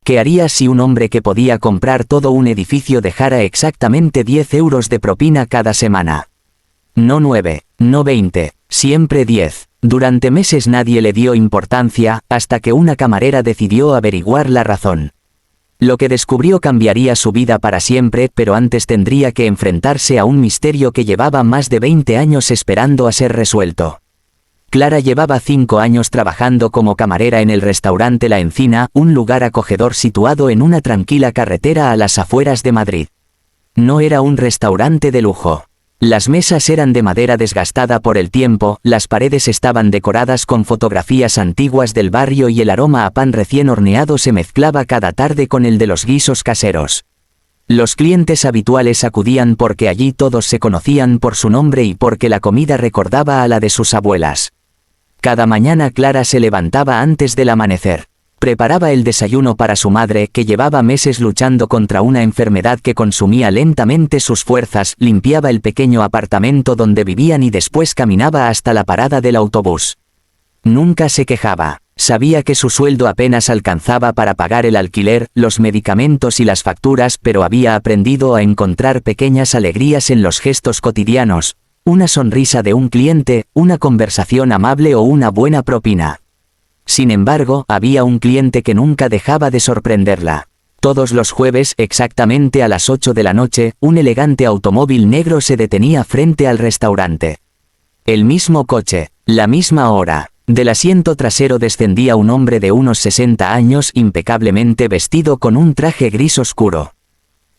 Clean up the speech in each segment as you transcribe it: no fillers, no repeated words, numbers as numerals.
¿Qué haría si un hombre que podía comprar todo un edificio dejara exactamente 10 euros de propina cada semana? No 9, no 20, siempre 10. Durante meses nadie le dio importancia, hasta que una camarera decidió averiguar la razón. Lo que descubrió cambiaría su vida para siempre, pero antes tendría que enfrentarse a un misterio que llevaba más de 20 años esperando a ser resuelto. Clara llevaba 5 años trabajando como camarera en el restaurante La Encina, un lugar acogedor situado en una tranquila carretera a las afueras de Madrid. No era un restaurante de lujo. Las mesas eran de madera desgastada por el tiempo, las paredes estaban decoradas con fotografías antiguas del barrio y el aroma a pan recién horneado se mezclaba cada tarde con el de los guisos caseros. Los clientes habituales acudían porque allí todos se conocían por su nombre y porque la comida recordaba a la de sus abuelas. Cada mañana Clara se levantaba antes del amanecer. Preparaba el desayuno para su madre, que llevaba meses luchando contra una enfermedad que consumía lentamente sus fuerzas, limpiaba el pequeño apartamento donde vivían y después caminaba hasta la parada del autobús. Nunca se quejaba. Sabía que su sueldo apenas alcanzaba para pagar el alquiler, los medicamentos y las facturas, pero había aprendido a encontrar pequeñas alegrías en los gestos cotidianos. Una sonrisa de un cliente, una conversación amable o una buena propina. Sin embargo, había un cliente que nunca dejaba de sorprenderla. Todos los jueves, exactamente a las 8 de la noche, un elegante automóvil negro se detenía frente al restaurante. El mismo coche, la misma hora. Del asiento trasero descendía un hombre de unos 60 años impecablemente vestido con un traje gris oscuro.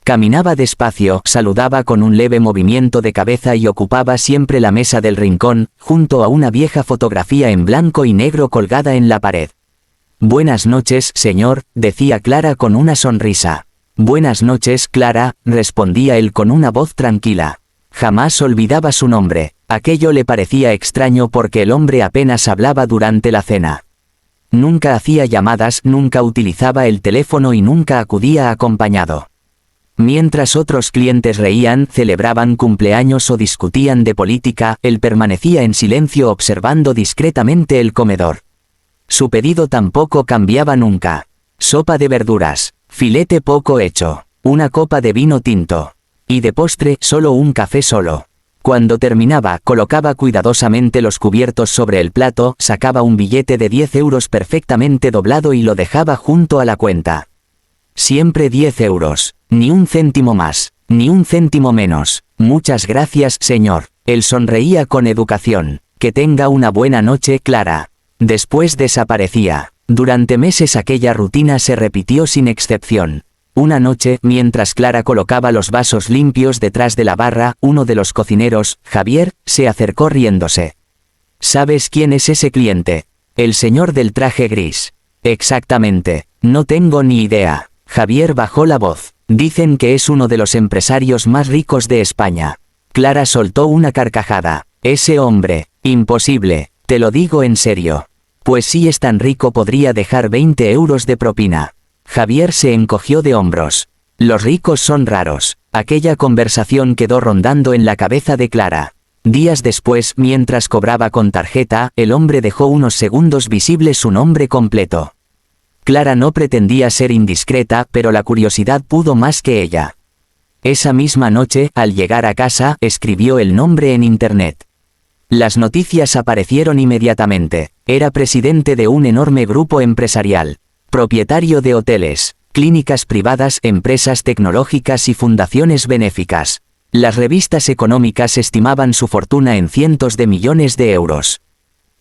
Caminaba despacio, saludaba con un leve movimiento de cabeza y ocupaba siempre la mesa del rincón, junto a una vieja fotografía en blanco y negro colgada en la pared. «Buenas noches, señor», decía Clara con una sonrisa. «Buenas noches, Clara», respondía él con una voz tranquila. Jamás olvidaba su nombre. Aquello le parecía extraño porque el hombre apenas hablaba durante la cena. Nunca hacía llamadas, nunca utilizaba el teléfono y nunca acudía acompañado. Mientras otros clientes reían, celebraban cumpleaños o discutían de política, él permanecía en silencio observando discretamente el comedor. Su pedido tampoco cambiaba nunca. Sopa de verduras, filete poco hecho, una copa de vino tinto. Y de postre, solo un café solo. Cuando terminaba, colocaba cuidadosamente los cubiertos sobre el plato, sacaba un billete de 10 euros perfectamente doblado y lo dejaba junto a la cuenta. Siempre 10 euros. Ni un céntimo más, ni un céntimo menos. Muchas gracias, señor. Él sonreía con educación. Que tenga una buena noche, Clara. Después desaparecía. Durante meses aquella rutina se repitió sin excepción. Una noche, mientras Clara colocaba los vasos limpios detrás de la barra, uno de los cocineros, Javier, se acercó riéndose. ¿Sabes quién es ese cliente? El señor del traje gris. Exactamente. No tengo ni idea. Javier bajó la voz. Dicen que es uno de los empresarios más ricos de España. Clara soltó una carcajada. Ese hombre, imposible, te lo digo en serio. Pues si es tan rico podría dejar 20 euros de propina. Javier se encogió de hombros. Los ricos son raros. Aquella conversación quedó rondando en la cabeza de Clara. Días después, mientras cobraba con tarjeta, el hombre dejó unos segundos visible su nombre completo. Clara no pretendía ser indiscreta, pero la curiosidad pudo más que ella. Esa misma noche, al llegar a casa, escribió el nombre en internet. Las noticias aparecieron inmediatamente. Era presidente de un enorme grupo empresarial, propietario de hoteles, clínicas privadas, empresas tecnológicas y fundaciones benéficas. Las revistas económicas estimaban su fortuna en cientos de millones de euros.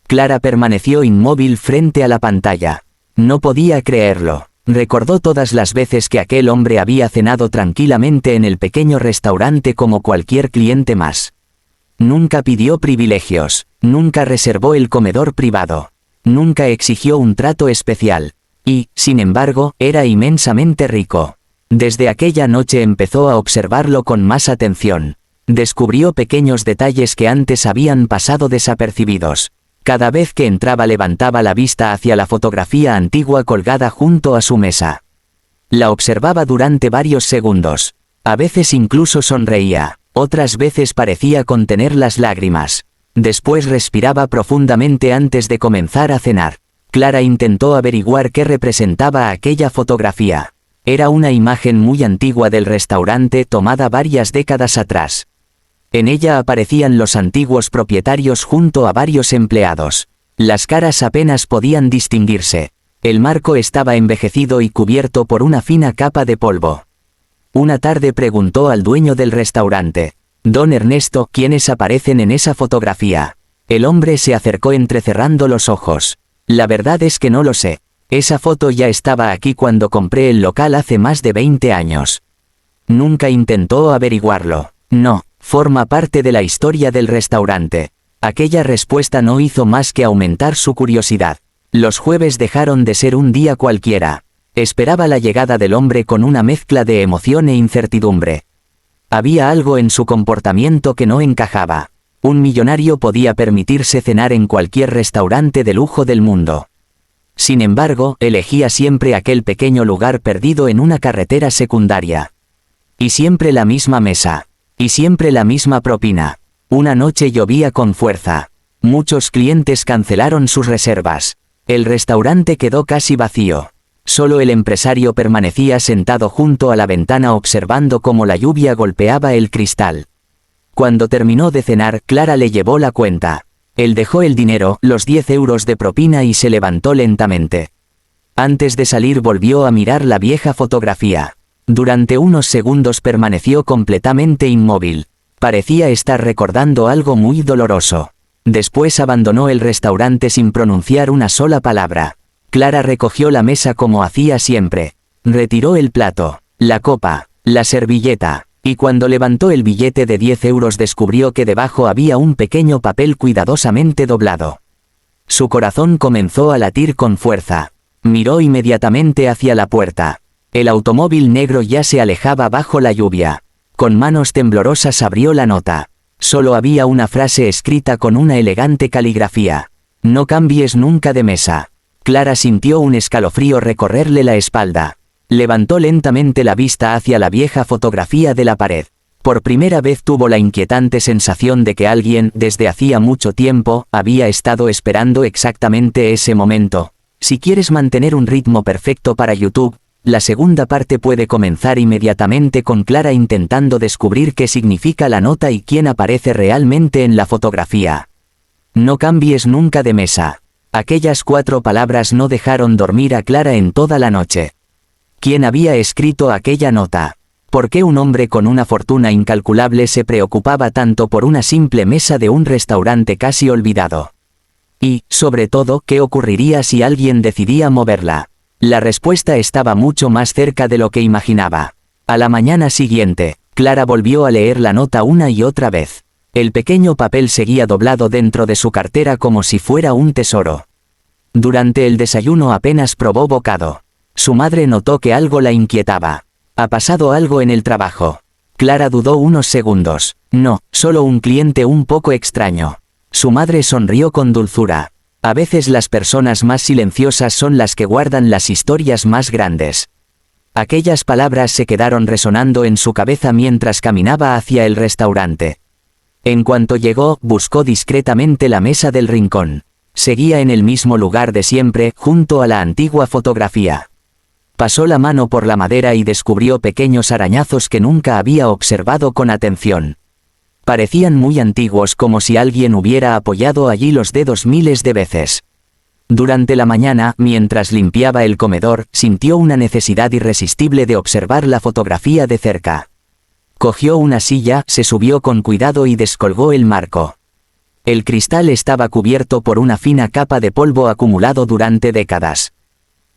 Clara permaneció inmóvil frente a la pantalla. No podía creerlo. Recordó todas las veces que aquel hombre había cenado tranquilamente en el pequeño restaurante como cualquier cliente más. Nunca pidió privilegios, nunca reservó el comedor privado, nunca exigió un trato especial. Y, sin embargo, era inmensamente rico. Desde aquella noche empezó a observarlo con más atención. Descubrió pequeños detalles que antes habían pasado desapercibidos. Cada vez que entraba levantaba la vista hacia la fotografía antigua colgada junto a su mesa. La observaba durante varios segundos. A veces incluso sonreía, otras veces parecía contener las lágrimas. Después respiraba profundamente antes de comenzar a cenar. Clara intentó averiguar qué representaba aquella fotografía. Era una imagen muy antigua del restaurante tomada varias décadas atrás. En ella aparecían los antiguos propietarios junto a varios empleados. Las caras apenas podían distinguirse. El marco estaba envejecido y cubierto por una fina capa de polvo. Una tarde preguntó al dueño del restaurante: «Don Ernesto, ¿quiénes aparecen en esa fotografía?». El hombre se acercó entrecerrando los ojos. «La verdad es que no lo sé. Esa foto ya estaba aquí cuando compré el local hace más de 20 años». «¿Nunca intentó averiguarlo?». «No, forma parte de la historia del restaurante». Aquella respuesta no hizo más que aumentar su curiosidad. Los jueves dejaron de ser un día cualquiera. Esperaba la llegada del hombre con una mezcla de emoción e incertidumbre. Había algo en su comportamiento que no encajaba. Un millonario podía permitirse cenar en cualquier restaurante de lujo del mundo. Sin embargo, elegía siempre aquel pequeño lugar perdido en una carretera secundaria. Y siempre la misma mesa. Y siempre la misma propina. Una noche llovía con fuerza. Muchos clientes cancelaron sus reservas. El restaurante quedó casi vacío. Solo el empresario permanecía sentado junto a la ventana observando cómo la lluvia golpeaba el cristal. Cuando terminó de cenar, Clara le llevó la cuenta. Él dejó el dinero, los 10 euros de propina, y se levantó lentamente. Antes de salir volvió a mirar la vieja fotografía. Durante unos segundos permaneció completamente inmóvil. Parecía estar recordando algo muy doloroso. Después abandonó el restaurante sin pronunciar una sola palabra. Clara recogió la mesa como hacía siempre. Retiró el plato, la copa, la servilleta, y cuando levantó el billete de 10 euros descubrió que debajo había un pequeño papel cuidadosamente doblado. Su corazón comenzó a latir con fuerza. Miró inmediatamente hacia la puerta. El automóvil negro ya se alejaba bajo la lluvia. Con manos temblorosas abrió la nota. Solo había una frase escrita con una elegante caligrafía: «No cambies nunca de mesa». Clara sintió un escalofrío recorrerle la espalda. Levantó lentamente la vista hacia la vieja fotografía de la pared. Por primera vez tuvo la inquietante sensación de que alguien, desde hacía mucho tiempo, había estado esperando exactamente ese momento. Si quieres mantener un ritmo perfecto para YouTube, la segunda parte puede comenzar inmediatamente con Clara intentando descubrir qué significa la nota y quién aparece realmente en la fotografía. No cambies nunca de mesa. Aquellas 4 palabras no dejaron dormir a Clara en toda la noche. ¿Quién había escrito aquella nota? ¿Por qué un hombre con una fortuna incalculable se preocupaba tanto por una simple mesa de un restaurante casi olvidado? Y, sobre todo, ¿qué ocurriría si alguien decidía moverla? La respuesta estaba mucho más cerca de lo que imaginaba. A la mañana siguiente, Clara volvió a leer la nota una y otra vez. El pequeño papel seguía doblado dentro de su cartera como si fuera un tesoro. Durante el desayuno apenas probó bocado. Su madre notó que algo la inquietaba. ¿Ha pasado algo en el trabajo? Clara dudó unos segundos. No, solo un cliente un poco extraño. Su madre sonrió con dulzura. A veces las personas más silenciosas son las que guardan las historias más grandes. Aquellas palabras se quedaron resonando en su cabeza mientras caminaba hacia el restaurante. En cuanto llegó, buscó discretamente la mesa del rincón. Seguía en el mismo lugar de siempre, junto a la antigua fotografía. Pasó la mano por la madera y descubrió pequeños arañazos que nunca había observado con atención. Parecían muy antiguos, como si alguien hubiera apoyado allí los dedos miles de veces. Durante la mañana, mientras limpiaba el comedor, sintió una necesidad irresistible de observar la fotografía de cerca. Cogió una silla, se subió con cuidado y descolgó el marco. El cristal estaba cubierto por una fina capa de polvo acumulado durante décadas.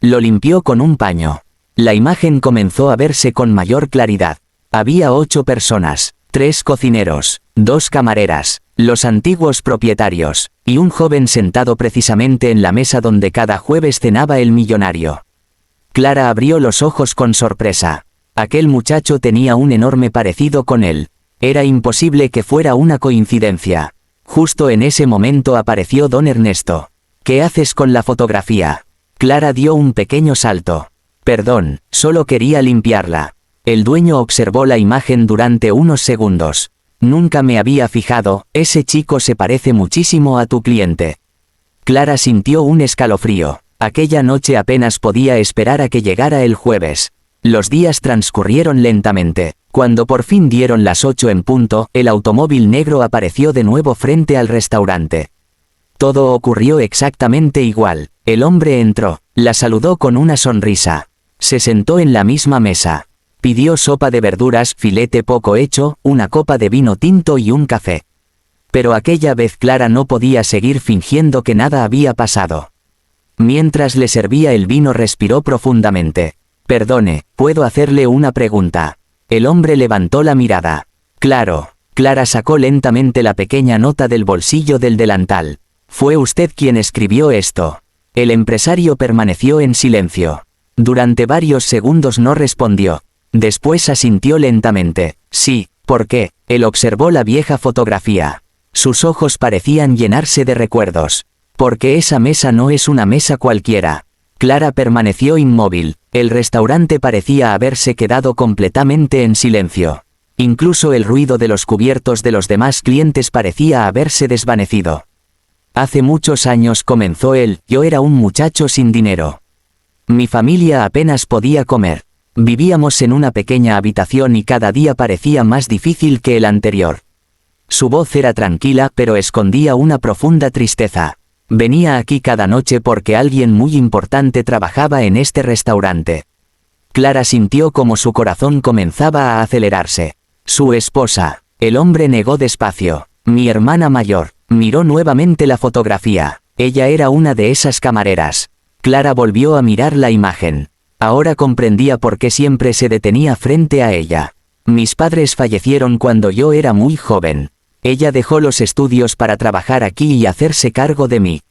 Lo limpió con un paño. La imagen comenzó a verse con mayor claridad. Había 8 personas, 3 cocineros, 2 camareras, los antiguos propietarios, y un joven sentado precisamente en la mesa donde cada jueves cenaba el millonario. Clara abrió los ojos con sorpresa. Aquel muchacho tenía un enorme parecido con él. Era imposible que fuera una coincidencia. Justo en ese momento apareció don Ernesto. ¿Qué haces con la fotografía? Clara dio un pequeño salto. Perdón, solo quería limpiarla. El dueño observó la imagen durante unos segundos. Nunca me había fijado, ese chico se parece muchísimo a tu cliente. Clara sintió un escalofrío. Aquella noche apenas podía esperar a que llegara el jueves. Los días transcurrieron lentamente. Cuando por fin dieron las 8 en punto, el automóvil negro apareció de nuevo frente al restaurante. Todo ocurrió exactamente igual. El hombre entró, la saludó con una sonrisa. Se sentó en la misma mesa. Pidió sopa de verduras, filete poco hecho, una copa de vino tinto y un café. Pero aquella vez Clara no podía seguir fingiendo que nada había pasado. Mientras le servía el vino respiró profundamente. Perdone, ¿puedo hacerle una pregunta? El hombre levantó la mirada. Claro. Clara sacó lentamente la pequeña nota del bolsillo del delantal. ¿Fue usted quien escribió esto? El empresario permaneció en silencio. Durante varios segundos no respondió. Después asintió lentamente. Sí, ¿por qué? Él observó la vieja fotografía. Sus ojos parecían llenarse de recuerdos. Porque esa mesa no es una mesa cualquiera. Clara permaneció inmóvil. El restaurante parecía haberse quedado completamente en silencio. Incluso el ruido de los cubiertos de los demás clientes parecía haberse desvanecido. Hace muchos años comenzó él, yo era un muchacho sin dinero. Mi familia apenas podía comer. Vivíamos en una pequeña habitación y cada día parecía más difícil que el anterior. Su voz era tranquila pero escondía una profunda tristeza. Venía aquí cada noche porque alguien muy importante trabajaba en este restaurante. Clara sintió como su corazón comenzaba a acelerarse. Su esposa. El hombre negó despacio. Mi hermana mayor. Miró nuevamente la fotografía. Ella era una de esas camareras. Clara volvió a mirar la imagen. Ahora comprendía por qué siempre se detenía frente a ella. Mis padres fallecieron cuando yo era muy joven. Ella dejó los estudios para trabajar aquí y hacerse cargo de mí.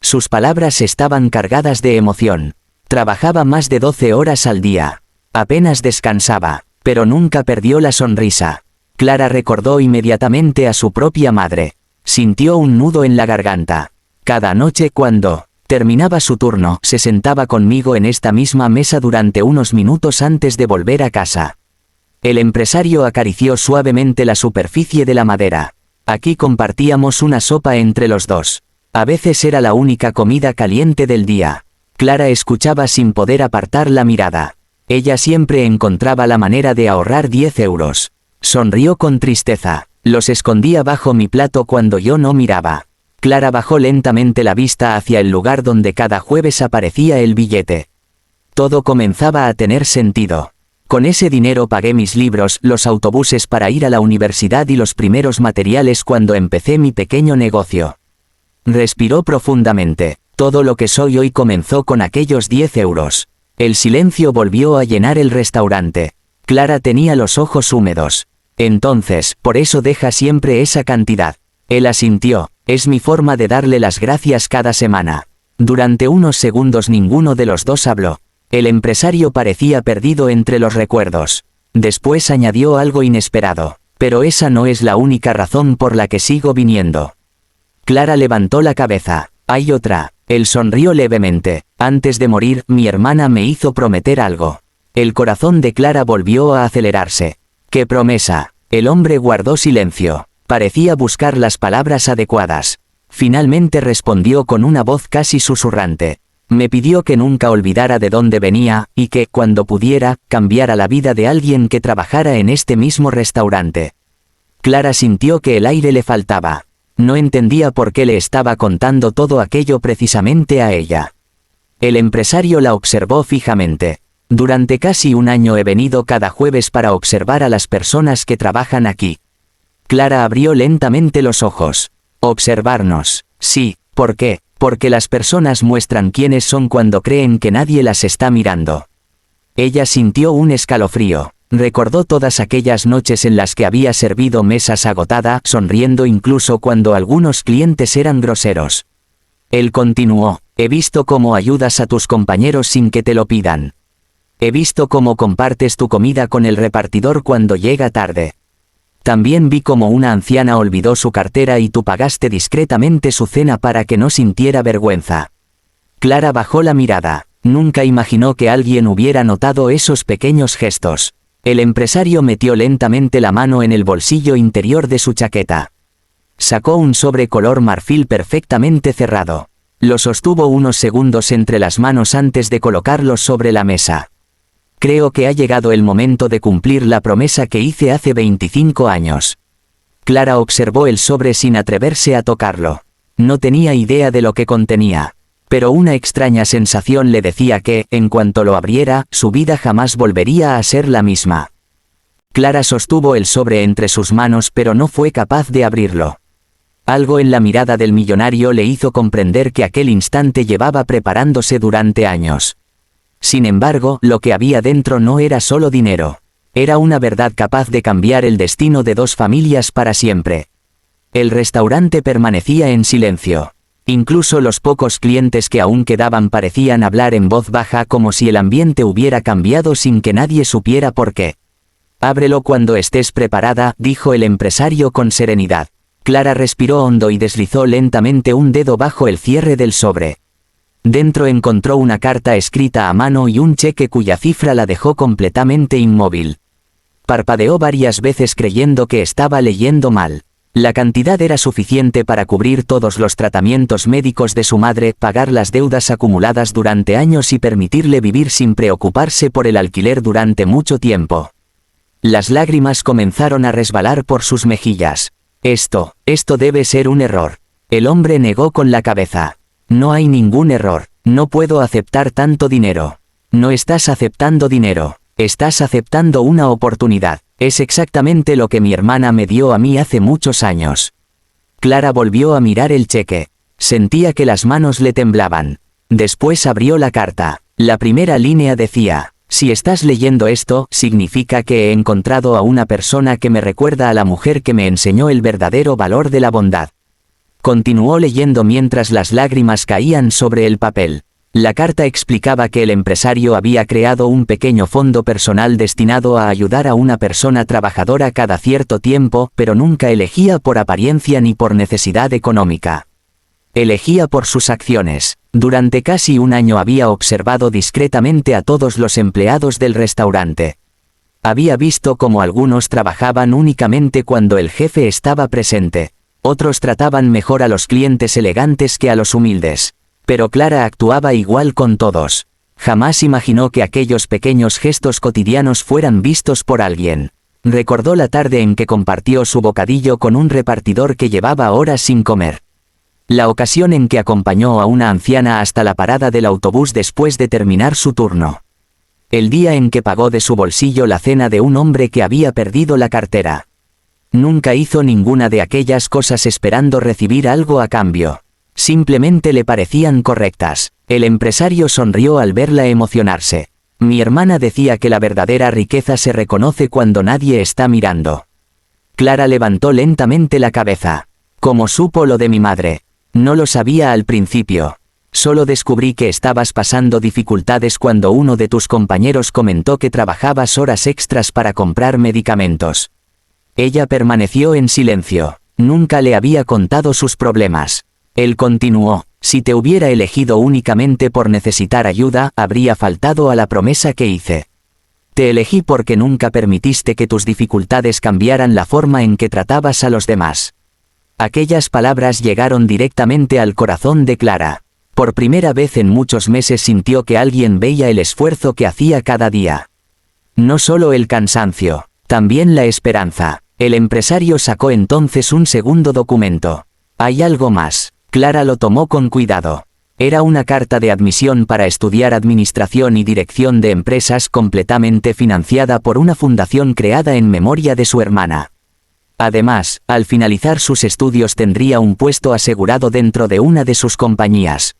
Sus palabras estaban cargadas de emoción. Trabajaba más de 12 horas al día. Apenas descansaba, pero nunca perdió la sonrisa. Clara recordó inmediatamente a su propia madre. Sintió un nudo en la garganta. Cada noche cuando terminaba su turno, se sentaba conmigo en esta misma mesa durante unos minutos antes de volver a casa. El empresario acarició suavemente la superficie de la madera. Aquí compartíamos una sopa entre los dos. A veces era la única comida caliente del día. Clara escuchaba sin poder apartar la mirada. Ella siempre encontraba la manera de ahorrar 10 euros. Sonrió con tristeza. Los escondía bajo mi plato cuando yo no miraba. Clara bajó lentamente la vista hacia el lugar donde cada jueves aparecía el billete. Todo comenzaba a tener sentido. Con ese dinero pagué mis libros, los autobuses para ir a la universidad y los primeros materiales cuando empecé mi pequeño negocio. Respiró profundamente. Todo lo que soy hoy comenzó con aquellos 10 euros. El silencio volvió a llenar el restaurante. Clara tenía los ojos húmedos. Entonces, por eso deja siempre esa cantidad. Él asintió. Es mi forma de darle las gracias cada semana. Durante unos segundos ninguno de los dos habló. El empresario parecía perdido entre los recuerdos. Después añadió algo inesperado. Pero esa no es la única razón por la que sigo viniendo. Clara levantó la cabeza. Hay otra. Él sonrió levemente. Antes de morir, mi hermana me hizo prometer algo. El corazón de Clara volvió a acelerarse. ¡Qué promesa! El hombre guardó silencio. Parecía buscar las palabras adecuadas. Finalmente respondió con una voz casi susurrante. Me pidió que nunca olvidara de dónde venía, y que, cuando pudiera, cambiara la vida de alguien que trabajara en este mismo restaurante. Clara sintió que el aire le faltaba. No entendía por qué le estaba contando todo aquello precisamente a ella. El empresario la observó fijamente. Durante casi un año he venido cada jueves para observar a las personas que trabajan aquí. Clara abrió lentamente los ojos. Observarnos. Sí, ¿por qué? Porque las personas muestran quiénes son cuando creen que nadie las está mirando. Ella sintió un escalofrío. Recordó todas aquellas noches en las que había servido mesas agotada, sonriendo incluso cuando algunos clientes eran groseros. Él continuó. He visto cómo ayudas a tus compañeros sin que te lo pidan. He visto cómo compartes tu comida con el repartidor cuando llega tarde. También vi cómo una anciana olvidó su cartera y tú pagaste discretamente su cena para que no sintiera vergüenza. Clara bajó la mirada. Nunca imaginó que alguien hubiera notado esos pequeños gestos. El empresario metió lentamente la mano en el bolsillo interior de su chaqueta. Sacó un sobre color marfil perfectamente cerrado. Lo sostuvo unos segundos entre las manos antes de colocarlos sobre la mesa. Creo que ha llegado el momento de cumplir la promesa que hice hace 25 años. Clara observó el sobre sin atreverse a tocarlo. No tenía idea de lo que contenía, pero una extraña sensación le decía que, en cuanto lo abriera, su vida jamás volvería a ser la misma. Clara sostuvo el sobre entre sus manos pero no fue capaz de abrirlo. Algo en la mirada del millonario le hizo comprender que aquel instante llevaba preparándose durante años. Sin embargo, lo que había dentro no era solo dinero. Era una verdad capaz de cambiar el destino de dos familias para siempre. El restaurante permanecía en silencio. Incluso los pocos clientes que aún quedaban parecían hablar en voz baja como si el ambiente hubiera cambiado sin que nadie supiera por qué. «Ábrelo cuando estés preparada», dijo el empresario con serenidad. Clara respiró hondo y deslizó lentamente un dedo bajo el cierre del sobre. Dentro encontró una carta escrita a mano y un cheque cuya cifra la dejó completamente inmóvil. Parpadeó varias veces creyendo que estaba leyendo mal. La cantidad era suficiente para cubrir todos los tratamientos médicos de su madre, pagar las deudas acumuladas durante años y permitirle vivir sin preocuparse por el alquiler durante mucho tiempo. Las lágrimas comenzaron a resbalar por sus mejillas. Esto debe ser un error. El hombre negó con la cabeza. No hay ningún error. No puedo aceptar tanto dinero. No estás aceptando dinero. Estás aceptando una oportunidad. Es exactamente lo que mi hermana me dio a mí hace muchos años. Clara volvió a mirar el cheque. Sentía que las manos le temblaban. Después abrió la carta. La primera línea decía: «Si estás leyendo esto, significa que he encontrado a una persona que me recuerda a la mujer que me enseñó el verdadero valor de la bondad». Continuó leyendo mientras las lágrimas caían sobre el papel. La carta explicaba que el empresario había creado un pequeño fondo personal destinado a ayudar a una persona trabajadora cada cierto tiempo, pero nunca elegía por apariencia ni por necesidad económica. Elegía por sus acciones. Durante casi un año había observado discretamente a todos los empleados del restaurante. Había visto cómo algunos trabajaban únicamente cuando el jefe estaba presente. Otros trataban mejor a los clientes elegantes que a los humildes. Pero Clara actuaba igual con todos. Jamás imaginó que aquellos pequeños gestos cotidianos fueran vistos por alguien. Recordó la tarde en que compartió su bocadillo con un repartidor que llevaba horas sin comer. La ocasión en que acompañó a una anciana hasta la parada del autobús después de terminar su turno. El día en que pagó de su bolsillo la cena de un hombre que había perdido la cartera. Nunca hizo ninguna de aquellas cosas esperando recibir algo a cambio. Simplemente le parecían correctas. El empresario sonrió al verla emocionarse. Mi hermana decía que la verdadera riqueza se reconoce cuando nadie está mirando. Clara levantó lentamente la cabeza. ¿Cómo supo lo de mi madre? No lo sabía al principio. Solo descubrí que estabas pasando dificultades cuando uno de tus compañeros comentó que trabajabas horas extras para comprar medicamentos. Ella permaneció en silencio. Nunca le había contado sus problemas. Él continuó: si te hubiera elegido únicamente por necesitar ayuda, habría faltado a la promesa que hice. Te elegí porque nunca permitiste que tus dificultades cambiaran la forma en que tratabas a los demás. Aquellas palabras llegaron directamente al corazón de Clara. Por primera vez en muchos meses sintió que alguien veía el esfuerzo que hacía cada día. No solo el cansancio, también la esperanza. El empresario sacó entonces un segundo documento. Hay algo más. Clara lo tomó con cuidado. Era una carta de admisión para estudiar administración y dirección de empresas completamente financiada por una fundación creada en memoria de su hermana. Además, al finalizar sus estudios tendría un puesto asegurado dentro de una de sus compañías.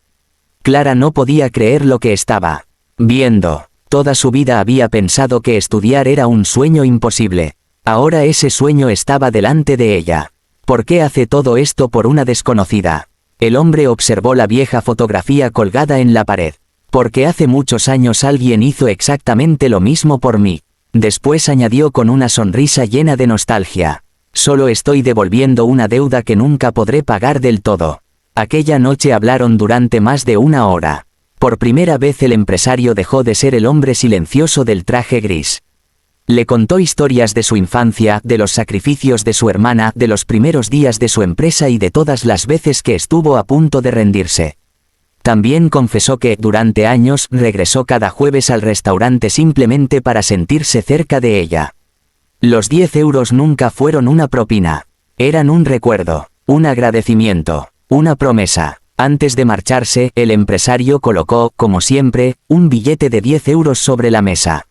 Clara no podía creer lo que estaba viendo. Toda su vida había pensado que estudiar era un sueño imposible. Ahora ese sueño estaba delante de ella. ¿Por qué hace todo esto por una desconocida? El hombre observó la vieja fotografía colgada en la pared. Porque hace muchos años alguien hizo exactamente lo mismo por mí. Después añadió con una sonrisa llena de nostalgia: solo estoy devolviendo una deuda que nunca podré pagar del todo. Aquella noche hablaron durante más de una hora. Por primera vez el empresario dejó de ser el hombre silencioso del traje gris. Le contó historias de su infancia, de los sacrificios de su hermana, de los primeros días de su empresa y de todas las veces que estuvo a punto de rendirse. También confesó que, durante años, regresó cada jueves al restaurante simplemente para sentirse cerca de ella. Los 10 euros nunca fueron una propina. Eran un recuerdo, un agradecimiento, una promesa. Antes de marcharse, el empresario colocó, como siempre, un billete de 10 euros sobre la mesa.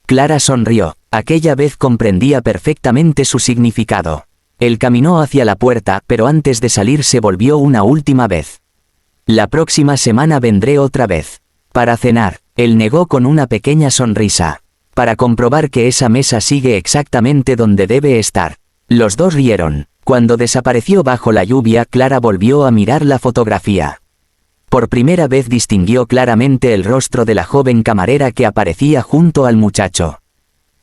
Clara sonrió. Aquella vez comprendía perfectamente su significado. Él caminó hacia la puerta, pero antes de salir se volvió una última vez. La próxima semana vendré otra vez. Para cenar. Él negó con una pequeña sonrisa. Para comprobar que esa mesa sigue exactamente donde debe estar. Los dos rieron. Cuando desapareció bajo la lluvia, Clara volvió a mirar la fotografía. Por primera vez distinguió claramente el rostro de la joven camarera que aparecía junto al muchacho.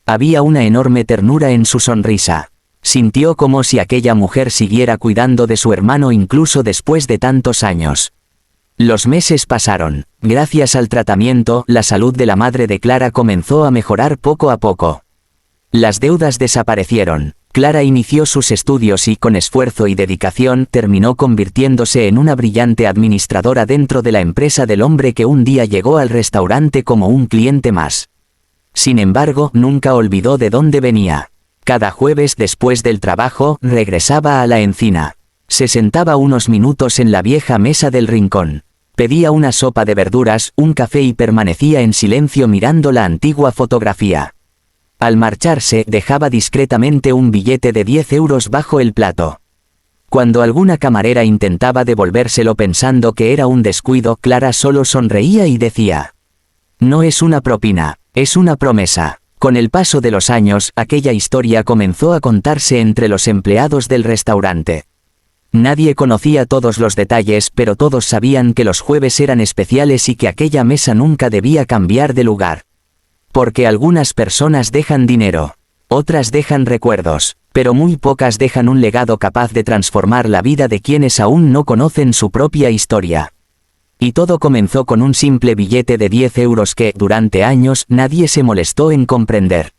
Había una enorme ternura en su sonrisa. Sintió como si aquella mujer siguiera cuidando de su hermano incluso después de tantos años. Los meses pasaron. Gracias al tratamiento, la salud de la madre de Clara comenzó a mejorar poco a poco. Las deudas desaparecieron. Clara inició sus estudios y, con esfuerzo y dedicación, terminó convirtiéndose en una brillante administradora dentro de la empresa del hombre que un día llegó al restaurante como un cliente más. Sin embargo, nunca olvidó de dónde venía. Cada jueves después del trabajo, regresaba a la encina. Se sentaba unos minutos en la vieja mesa del rincón. Pedía una sopa de verduras, un café y permanecía en silencio mirando la antigua fotografía. Al marcharse, dejaba discretamente un billete de 10 euros bajo el plato. Cuando alguna camarera intentaba devolvérselo pensando que era un descuido, Clara solo sonreía y decía: «No es una propina, es una promesa». Con el paso de los años, aquella historia comenzó a contarse entre los empleados del restaurante. Nadie conocía todos los detalles, pero todos sabían que los jueves eran especiales y que aquella mesa nunca debía cambiar de lugar. Porque algunas personas dejan dinero, otras dejan recuerdos, pero muy pocas dejan un legado capaz de transformar la vida de quienes aún no conocen su propia historia. Y todo comenzó con un simple billete de 10 euros que, durante años, nadie se molestó en comprender.